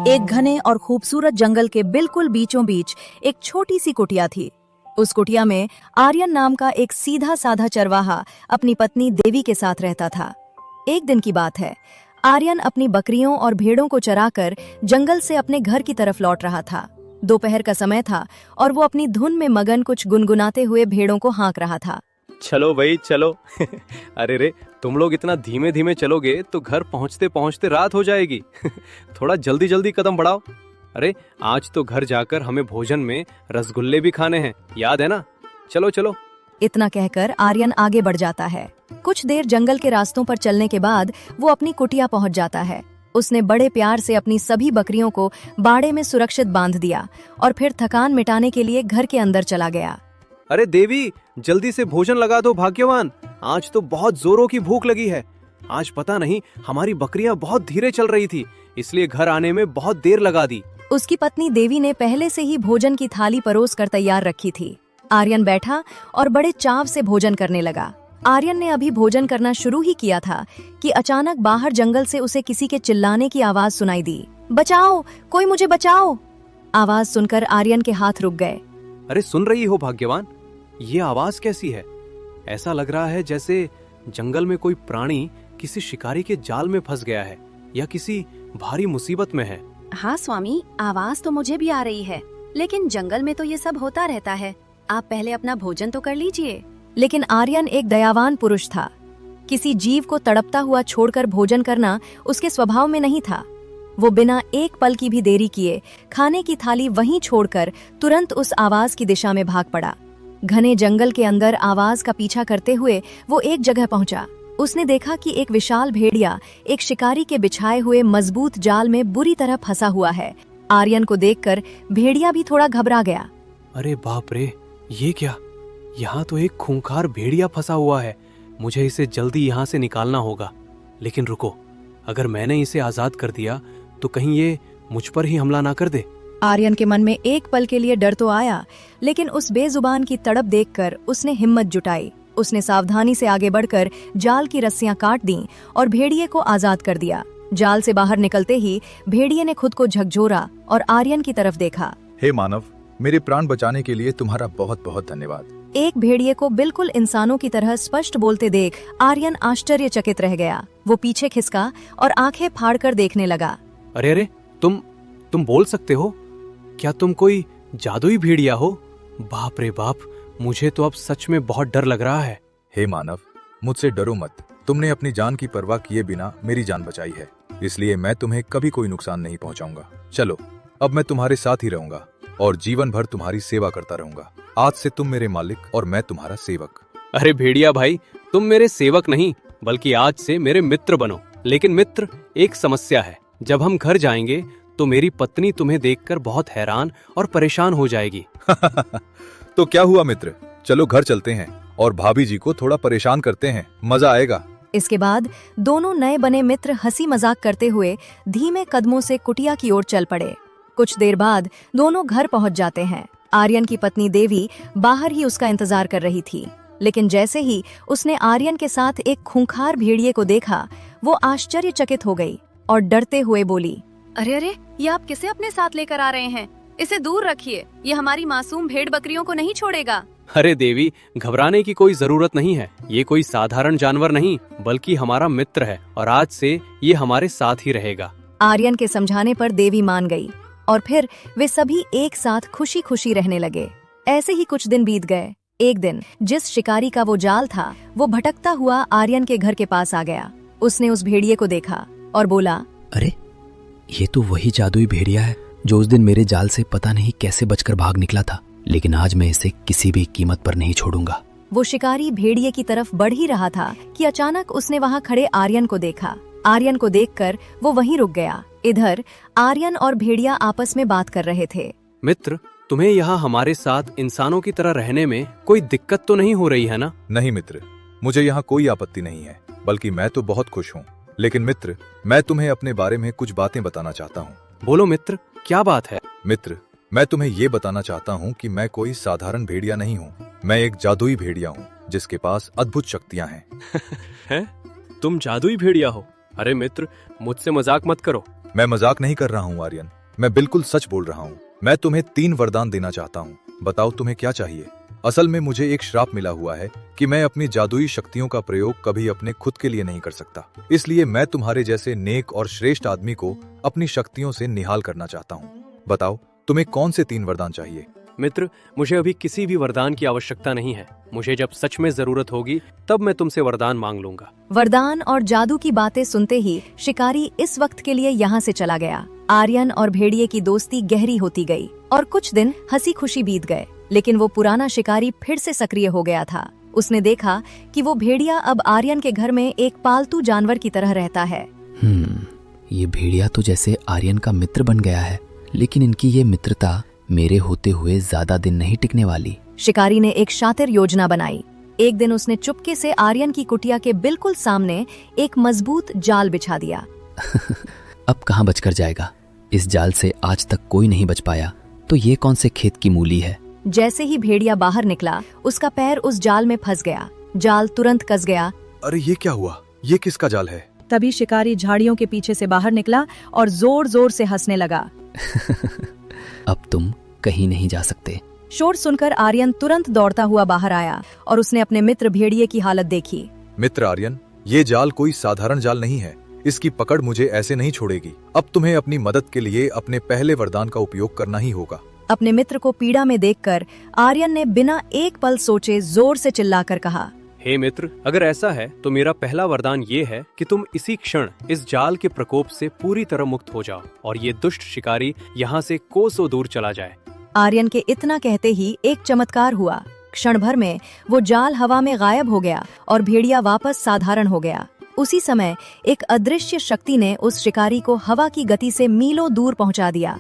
एक घने और खूबसूरत जंगल के बिल्कुल बीचों बीच एक छोटी सी कुटिया थी। उस कुटिया में आर्यन नाम का एक सीधा साधा चरवाहा अपनी पत्नी देवी के साथ रहता था। एक दिन की बात है, आर्यन अपनी बकरियों और भेड़ों को चराकर जंगल से अपने घर की तरफ लौट रहा था। दोपहर का समय था और वो अपनी धुन में मगन कुछ गुनगुनाते हुए भेड़ों को हाँक रहा था। चलो भाई चलो। अरे रे, तुम लोग इतना धीमे धीमे चलोगे तो घर पहुंचते पहुंचते रात हो जाएगी। थोड़ा जल्दी जल्दी कदम बढ़ाओ। अरे आज तो घर जाकर हमें भोजन में रसगुल्ले भी खाने हैं, याद है ना? चलो चलो। इतना कहकर आर्यन आगे बढ़ जाता है। कुछ देर जंगल के रास्तों पर चलने के बाद वो अपनी कुटिया पहुंच जाता है। उसने बड़े प्यार से अपनी सभी बकरियों को बाड़े में सुरक्षित बांध दिया और फिर थकान मिटाने के लिए घर के अंदर चला गया। अरे देवी, जल्दी से भोजन लगा दो भाग्यवान, आज तो बहुत जोरों की भूख लगी है। आज पता नहीं हमारी बकरियां बहुत धीरे चल रही थी, इसलिए घर आने में बहुत देर लगा दी। उसकी पत्नी देवी ने पहले से ही भोजन की थाली परोस कर तैयार रखी थी। आर्यन बैठा और बड़े चाव से भोजन करने लगा। आर्यन ने अभी भोजन करना शुरू ही किया था कि अचानक बाहर जंगल से उसे किसी के चिल्लाने की आवाज सुनाई दी। बचाओ, कोई मुझे बचाओ! आवाज सुनकर आर्यन के हाथ रुक गए। अरे सुन रही हो भाग्यवान, ये आवाज कैसी है? ऐसा लग रहा है जैसे जंगल में कोई प्राणी किसी शिकारी के जाल में फंस गया है या किसी भारी मुसीबत में है। हाँ स्वामी, आवाज तो मुझे भी आ रही है, लेकिन जंगल में तो ये सब होता रहता है। आप पहले अपना भोजन तो कर लीजिए। लेकिन आर्यन एक दयावान पुरुष था। किसी जीव को तड़पता हुआ छोड़कर भोजन करना उसके स्वभाव में नहीं था। वो बिना एक पल की भी देरी किए खाने की थाली वहीं छोड़कर तुरंत उस आवाज की दिशा में भाग पड़ा। घने जंगल के अंदर आवाज का पीछा करते हुए वो एक जगह पहुंचा। उसने देखा कि एक विशाल भेड़िया एक शिकारी के बिछाए हुए मजबूत जाल में बुरी तरह फंसा हुआ है। आर्यन को देखकर भेड़िया भी थोड़ा घबरा गया। अरे बाप रे, ये क्या? यहाँ तो एक खूंखार भेड़िया फंसा हुआ है। मुझे इसे जल्दी यहाँ से निकालना होगा। लेकिन रुको, अगर मैंने इसे आजाद कर दिया तो कहीं ये मुझ पर ही हमला ना कर दे। आर्यन के मन में एक पल के लिए डर तो आया, लेकिन उस बेजुबान की तड़प देखकर उसने हिम्मत जुटाई। उसने सावधानी से आगे बढ़कर जाल की रस्सियां काट दी और भेड़िए को आजाद कर दिया। जाल से बाहर निकलते ही भेड़िए ने खुद को झकझोरा और आर्यन की तरफ देखा। हे मानव, मेरे प्राण बचाने के लिए तुम्हारा बहुत बहुत धन्यवाद। एक भेड़िए को बिल्कुल इंसानों की तरह स्पष्ट बोलते देख आर्यन आश्चर्यचकित रह गया। वो पीछे खिसका और आंखें फाड़कर देखने लगा। अरे अरे, तुम बोल सकते हो? क्या तुम कोई जादुई भेड़िया हो? बाप रे बाप, मुझे तो अब सच में बहुत डर लग रहा है। हे मानव, मुझसे डरो मत। तुमने अपनी जान की परवाह किए बिना मेरी जान बचाई है, इसलिए मैं तुम्हें कभी कोई नुकसान नहीं पहुंचाऊंगा। चलो, अब मैं तुम्हारे साथ ही रहूंगा और जीवन भर तुम्हारी सेवा करता रहूंगा। आज से तुम मेरे मालिक और मैं तुम्हारा सेवक। अरे भेड़िया भाई, तुम मेरे सेवक नहीं बल्कि आज से मेरे मित्र बनो। लेकिन मित्र, एक समस्या है। जब हम घर जाएंगे तो मेरी पत्नी तुम्हें देखकर बहुत हैरान और परेशान हो जाएगी। तो क्या हुआ मित्र, चलो घर चलते हैं और भाभी जी को थोड़ा परेशान करते हैं, मजा आएगा। इसके बाद दोनों नए बने मित्र हंसी मजाक करते हुए धीमे कदमों से कुटिया की ओर चल पड़े। कुछ देर बाद दोनों घर पहुंच जाते हैं। आर्यन की पत्नी देवी बाहर ही उसका इंतजार कर रही थी, लेकिन जैसे ही उसने आर्यन के साथ एक खूंखार भेड़िए को देखा, वो आश्चर्यचकित हो गई और डरते हुए बोली। अरे अरे, ये आप किसे अपने साथ लेकर आ रहे हैं? इसे दूर रखिए, ये हमारी मासूम भेड़ बकरियों को नहीं छोड़ेगा। अरे देवी, घबराने की कोई जरूरत नहीं है। ये कोई साधारण जानवर नहीं बल्कि हमारा मित्र है और आज से ये हमारे साथ ही रहेगा। आर्यन के समझाने पर देवी मान गई और फिर वे सभी एक साथ खुशी खुशी रहने लगे। ऐसे ही कुछ दिन बीत गए। एक दिन जिस शिकारी का वो जाल था, वो भटकता हुआ आर्यन के घर के पास आ गया। उसने उस भेड़िए को देखा और बोला, अरे ये तो वही जादुई भेड़िया है जो उस दिन मेरे जाल से पता नहीं कैसे बचकर भाग निकला था, लेकिन आज मैं इसे किसी भी कीमत पर नहीं छोड़ूंगा। वो शिकारी भेड़िए की तरफ बढ़ ही रहा था कि अचानक उसने वहाँ खड़े आर्यन को देखा। आर्यन को देखकर वो वहीं रुक गया। इधर आर्यन और भेड़िया आपस में बात कर रहे थे। मित्र, तुम्हें यहाँ हमारे साथ इंसानों की तरह रहने में कोई दिक्कत तो नहीं हो रही है ना? नहीं मित्र, मुझे यहाँ कोई आपत्ति नहीं है, बल्कि मैं तो बहुत खुश हूँ। लेकिन मित्र, मैं तुम्हें अपने बारे में कुछ बातें बताना चाहता हूँ। बोलो मित्र, क्या बात है? मित्र, मैं तुम्हें ये बताना चाहता हूँ कि मैं कोई साधारण भेड़िया नहीं हूँ। मैं एक जादुई भेड़िया हूँ जिसके पास अद्भुत शक्तियाँ हैं। हैं? तुम जादुई भेड़िया हो? अरे मित्र, मुझसे मजाक मत करो। मैं मजाक नहीं कर रहा हूँ आर्यन, मैं बिल्कुल सच बोल रहा हूँ। मैं तुम्हें 3 वरदान देना चाहता हूँ। बताओ तुम्हें क्या चाहिए। असल में मुझे एक श्राप मिला हुआ है कि मैं अपनी जादुई शक्तियों का प्रयोग कभी अपने खुद के लिए नहीं कर सकता। इसलिए मैं तुम्हारे जैसे नेक और श्रेष्ठ आदमी को अपनी शक्तियों से निहाल करना चाहता हूँ। बताओ तुम्हें कौन से 3 वरदान चाहिए। मित्र, मुझे अभी किसी भी वरदान की आवश्यकता नहीं है। मुझे जब सच में जरूरत होगी तब मैं तुमसे वरदान मांग लूंगा। वरदान और जादू की बातें सुनते ही शिकारी इस वक्त के लिए यहाँ से चला गया। आर्यन और भेड़िए की दोस्ती गहरी होती गई और कुछ दिन हंसी खुशी बीत गए। लेकिन वो पुराना शिकारी फिर से सक्रिय हो गया था। उसने देखा कि वो भेड़िया अब आर्यन के घर में एक पालतू जानवर की तरह रहता है। ये भेड़िया तो जैसे आर्यन का मित्र बन गया है, लेकिन इनकी ये मित्रता मेरे होते हुए ज्यादा दिन नहीं टिकने वाली। शिकारी ने एक शातिर योजना बनाई। एक दिन उसने चुपके से आर्यन की कुटिया के बिल्कुल सामने एक मजबूत जाल बिछा दिया। अब कहाँ बचकर जाएगा। इस जाल से आज तक कोई नहीं बच पाया, तो ये कौन से खेत की मूली है। जैसे ही भेड़िया बाहर निकला, उसका पैर उस जाल में फंस गया। जाल तुरंत कस गया। अरे ये क्या हुआ, ये किसका जाल है। तभी शिकारी झाड़ियों के पीछे से बाहर निकला और जोर जोर से हंसने लगा। अब तुम कहीं नहीं जा सकते। शोर सुनकर आर्यन तुरंत दौड़ता हुआ बाहर आया और उसने अपने मित्र भेड़िए की हालत देखी। मित्र आर्यन, ये जाल कोई साधारण जाल नहीं है। इसकी पकड़ मुझे ऐसे नहीं छोड़ेगी। अब तुम्हें अपनी मदद के लिए अपने पहले वरदान का उपयोग करना ही होगा। अपने मित्र को पीड़ा में देखकर आर्यन ने बिना एक पल सोचे जोर से चिल्लाकर कहा, हे मित्र, अगर ऐसा है तो मेरा पहला वरदान ये है कि तुम इसी क्षण इस जाल के प्रकोप से पूरी तरह मुक्त हो जाओ और ये दुष्ट शिकारी यहाँ से कोसों दूर चला जाए। आर्यन के इतना कहते ही एक चमत्कार हुआ। क्षण भर में वो जाल हवा में गायब हो गया और भेड़िया वापस साधारण हो गया। उसी समय एक अदृश्य शक्ति ने उस शिकारी को हवा की गति से मीलों दूर पहुंचा दिया।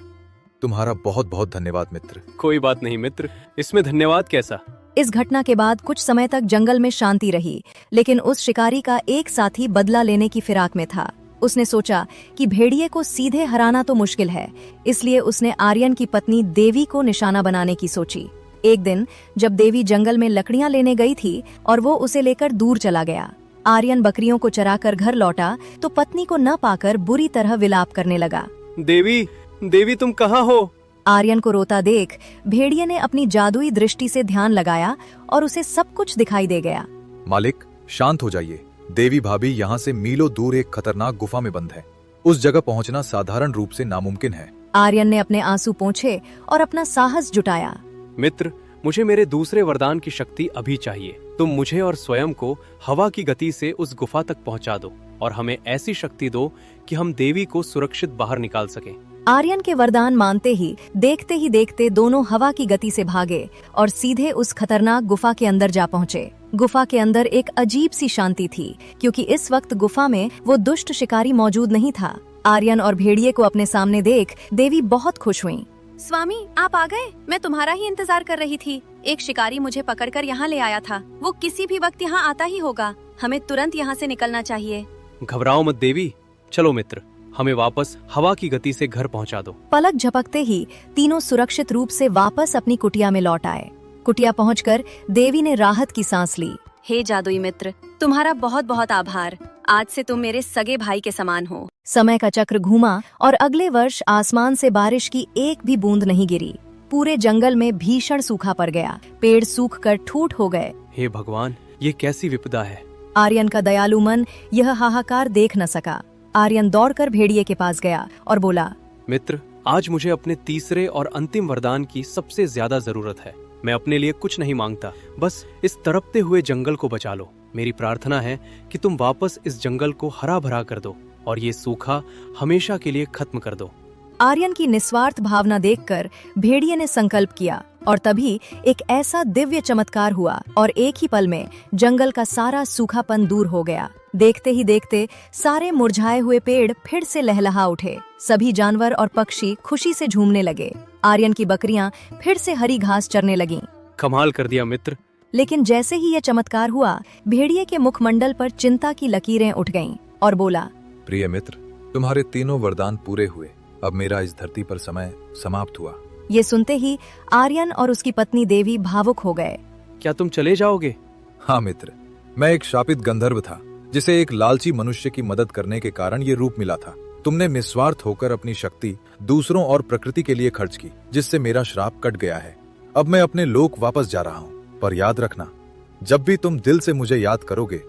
तुम्हारा बहुत बहुत धन्यवाद मित्र। कोई बात नहीं मित्र, इसमें धन्यवाद कैसा। इस घटना के बाद कुछ समय तक जंगल में शांति रही, लेकिन उस शिकारी का एक साथी बदला लेने की फिराक में था। उसने सोचा कि भेड़िए को सीधे हराना तो मुश्किल है, इसलिए उसने आर्यन की पत्नी देवी को निशाना बनाने की सोची। एक दिन जब देवी जंगल में लकड़ियां लेने गई थी और वो उसे लेकर दूर चला गया, आर्यन बकरियों को चराकर घर लौटा तो पत्नी को न पाकर बुरी तरह विलाप करने लगा। देवी, देवी तुम कहाँ हो। आर्यन को रोता देख भेड़िए ने अपनी जादुई दृष्टि से ध्यान लगाया और उसे सब कुछ दिखाई दे गया। मालिक, शांत हो जाइए। देवी भाभी यहाँ से मीलों दूर एक खतरनाक गुफा में बंद है। उस जगह पहुँचना साधारण रूप से नामुमकिन है। आर्यन ने अपने आंसू पोंछे और अपना साहस जुटाया। मित्र, मुझे मेरे दूसरे वरदान की शक्ति अभी चाहिए। तुम मुझे और स्वयं को हवा की गति से उस गुफा तक पहुंचा दो और हमें ऐसी शक्ति दो कि हम देवी को सुरक्षित बाहर निकाल सकें। आर्यन के वरदान मानते ही देखते दोनों हवा की गति से भागे और सीधे उस खतरनाक गुफा के अंदर जा पहुँचे। गुफा के अंदर एक अजीब सी शांति थी, क्योंकि इस वक्त गुफा में वो दुष्ट शिकारी मौजूद नहीं था। आर्यन और भेड़िए को अपने सामने देख देवी बहुत खुश हुई। स्वामी, आप आ गए। मैं तुम्हारा ही इंतजार कर रही थी। एक शिकारी मुझे पकड़कर यहाँ ले आया था। वो किसी भी वक्त यहाँ आता ही होगा। हमें तुरंत यहाँ से निकलना चाहिए। घबराओ मत देवी, चलो मित्र, हमें वापस हवा की गति से घर पहुंचा दो। पलक झपकते ही तीनों सुरक्षित रूप से वापस अपनी कुटिया में लौट आए। कुटिया पहुंचकर देवी ने राहत की सांस ली। हे जादुई मित्र, तुम्हारा बहुत बहुत आभार। आज से तुम मेरे सगे भाई के समान हो। समय का चक्र घूमा और अगले वर्ष आसमान से बारिश की एक भी बूंद नहीं गिरी। पूरे जंगल में भीषण सूखा पड़ गया। पेड़ सूख कर ठूठ हो गए। हे भगवान, ये कैसी विपदा है। आर्यन का दयालु मन यह हाहाकार देख न सका। आर्यन दौड़कर भेड़िए के पास गया और बोला, मित्र, आज मुझे अपने तीसरे और अंतिम वरदान की सबसे ज्यादा जरूरत है। मैं अपने लिए कुछ नहीं मांगता, बस इस तड़पते हुए जंगल को बचा लो। मेरी प्रार्थना है कि तुम वापस इस जंगल को हरा भरा कर दो और ये सूखा हमेशा के लिए खत्म कर दो। आर्यन की निस्वार्थ भावना देखकर भेड़िए ने संकल्प किया और तभी एक ऐसा दिव्य चमत्कार हुआ और एक ही पल में जंगल का सारा सूखापन दूर हो गया। देखते ही देखते सारे मुरझाए हुए पेड़ फिर से लहलहा उठे। सभी जानवर और पक्षी खुशी से झूमने लगे। आर्यन की बकरियां फिर से हरी घास चरने लगीं। कमाल कर दिया मित्र। लेकिन जैसे ही यह चमत्कार हुआ, भेड़िए के मुखमंडल पर चिंता की लकीरें उठ गईं और बोला, प्रिय मित्र, तुम्हारे तीनों वरदान पूरे हुए। अब मेरा इस धरती पर समय समाप्त हुआ। ये सुनते ही आर्यन और उसकी पत्नी देवी भावुक हो गए। क्या तुम चले जाओगे? हाँ मित्र, मैं एक शापित गंधर्व था जिसे एक लालची मनुष्य की मदद करने के कारण ये रूप मिला था। तुमने निस्वार्थ होकर अपनी शक्ति दूसरों और प्रकृति के लिए खर्च की, जिससे मेरा श्राप कट गया है। अब मैं अपने लोक वापस जा रहा हूँ, पर याद रखना, जब भी तुम दिल से मुझे याद करोगे,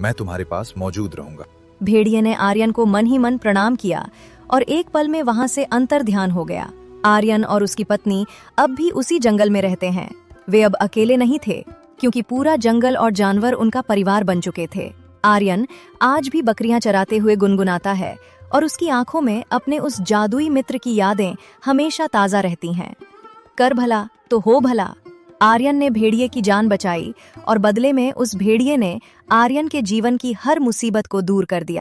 मैं तुम्हारे पास मौजूद रहूंगा। भेड़िए ने आर्यन को मन ही मन प्रणाम किया और एक पल में वहां से अंतर ध्यान हो गया। आर्यन और उसकी पत्नी अब भी उसी जंगल में रहते हैं। वे अब अकेले नहीं थे, क्योंकि पूरा जंगल और जानवर उनका परिवार बन चुके थे। आर्यन आज भी बकरियां चराते हुए गुनगुनाता है और उसकी आंखों में अपने उस जादुई मित्र की यादें हमेशा ताजा रहती हैं। कर भला तो हो भला। आर्यन ने भेड़िए की जान बचाई और बदले में उस भेड़िए ने आर्यन के जीवन की हर मुसीबत को दूर कर दिया।